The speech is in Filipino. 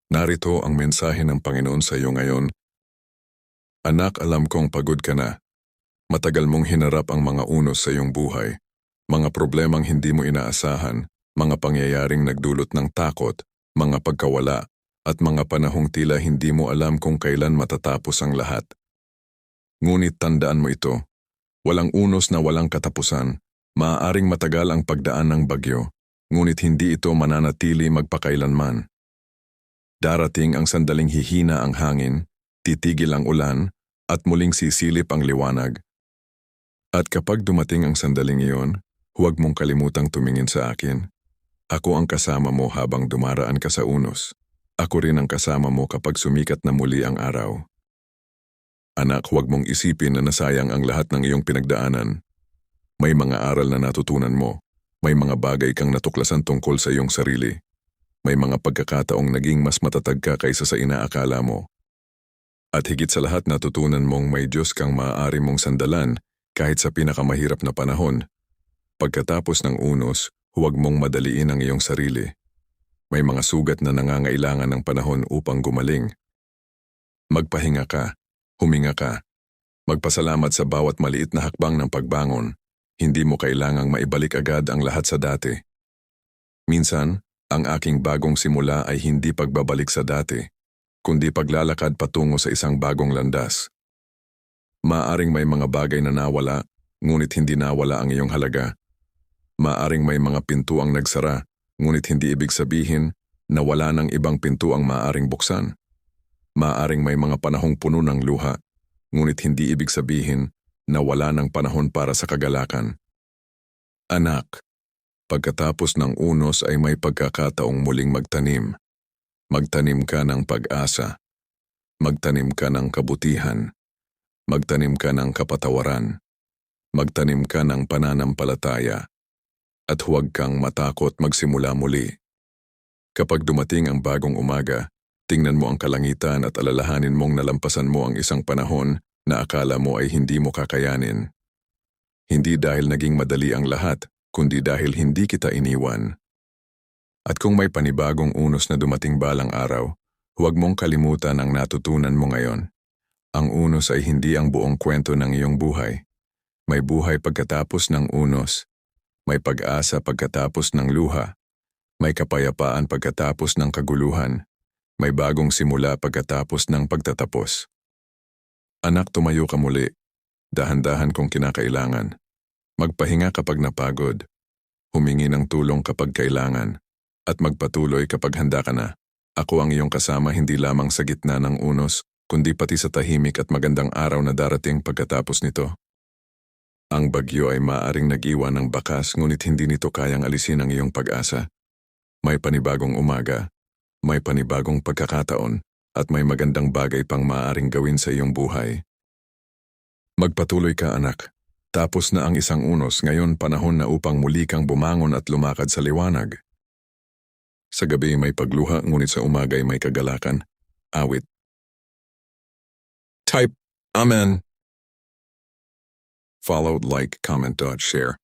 Narito ang mensahe ng Panginoon sa iyo ngayon. Anak, alam kong pagod ka na. Matagal mong hinarap ang mga unos sa iyong buhay. Mga problemang hindi mo inaasahan, mga pangyayaring nagdulot ng takot, mga pagkawala, at mga panahong tila hindi mo alam kung kailan matatapos ang lahat. Ngunit tandaan mo ito, walang unos na walang katapusan. Maaaring matagal ang pagdaan ng bagyo, ngunit hindi ito mananatili magpakailanman. Darating ang sandaling hihina ang hangin, titigil ang ulan, at muling sisilip ang liwanag. At kapag dumating ang sandaling iyon, huwag mong kalimutang tumingin sa akin. Ako ang kasama mo habang dumaraan ka sa unos. Ako rin ang kasama mo kapag sumikat na muli ang araw. Anak, huwag mong isipin na nasayang ang lahat ng iyong pinagdaanan. May mga aral na natutunan mo. May mga bagay kang natuklasan tungkol sa iyong sarili. May mga pagkakataong naging mas matatag ka kaysa sa inaakala mo. At higit sa lahat natutunan mong may Diyos kang maaari mong sandalan kahit sa pinakamahirap na panahon. Pagkatapos ng unos, huwag mong madaliin ang iyong sarili. May mga sugat na nangangailangan ng panahon upang gumaling. Magpahinga ka, huminga ka. Magpasalamat sa bawat maliit na hakbang ng pagbangon. Hindi mo kailangang maibalik agad ang lahat sa dati. Minsan, ang aking bagong simula ay hindi pagbabalik sa dati, kundi paglalakad patungo sa isang bagong landas. Maaring may mga bagay na nawala, ngunit hindi nawala ang iyong halaga. Maaring may mga pintuang nagsara, ngunit hindi ibig sabihin na wala ng ibang pinto ang maaring buksan. Maaring may mga panahong puno ng luha, ngunit hindi ibig sabihin na wala ng panahon para sa kagalakan. Anak, pagkatapos ng unos ay may pagkakataong muling magtanim. Magtanim ka ng pag-asa. Magtanim ka ng kabutihan. Magtanim ka ng kapatawaran. Magtanim ka ng pananampalataya. At huwag kang matakot magsimula muli. Kapag dumating ang bagong umaga, tingnan mo ang kalangitan at alalahanin mong nalampasan mo ang isang panahon na akala mo ay hindi mo kakayanin. Hindi dahil naging madali ang lahat, kundi dahil hindi kita iniwan. At kung may panibagong unos na dumating balang araw, huwag mong kalimutan ang natutunan mo ngayon. Ang unos ay hindi ang buong kwento ng iyong buhay. May buhay pagkatapos ng unos. May pag-asa pagkatapos ng luha. May kapayapaan pagkatapos ng kaguluhan. May bagong simula pagkatapos ng pagtatapos. Anak, tumayo ka muli. Dahan-dahan kung kinakailangan. Magpahinga kapag napagod. Humingi ng tulong kapag kailangan. At magpatuloy kapag handa ka na. Ako ang iyong kasama hindi lamang sa gitna ng unos, kundi pati sa tahimik at magandang araw na darating pagkatapos nito. Ang bagyo ay maaaring nag-iwan ng bakas ngunit hindi nito kayang alisin ang iyong pag-asa. May panibagong umaga, may panibagong pagkakataon, at may magandang bagay pang maaaring gawin sa iyong buhay. Magpatuloy ka, anak. Tapos na ang isang unos, ngayon panahon na upang muli kang bumangon at lumakad sa liwanag. Sa gabi may pagluha, ngunit sa umaga ay may kagalakan. Awit. Type Amen. Follow, like, comment, share.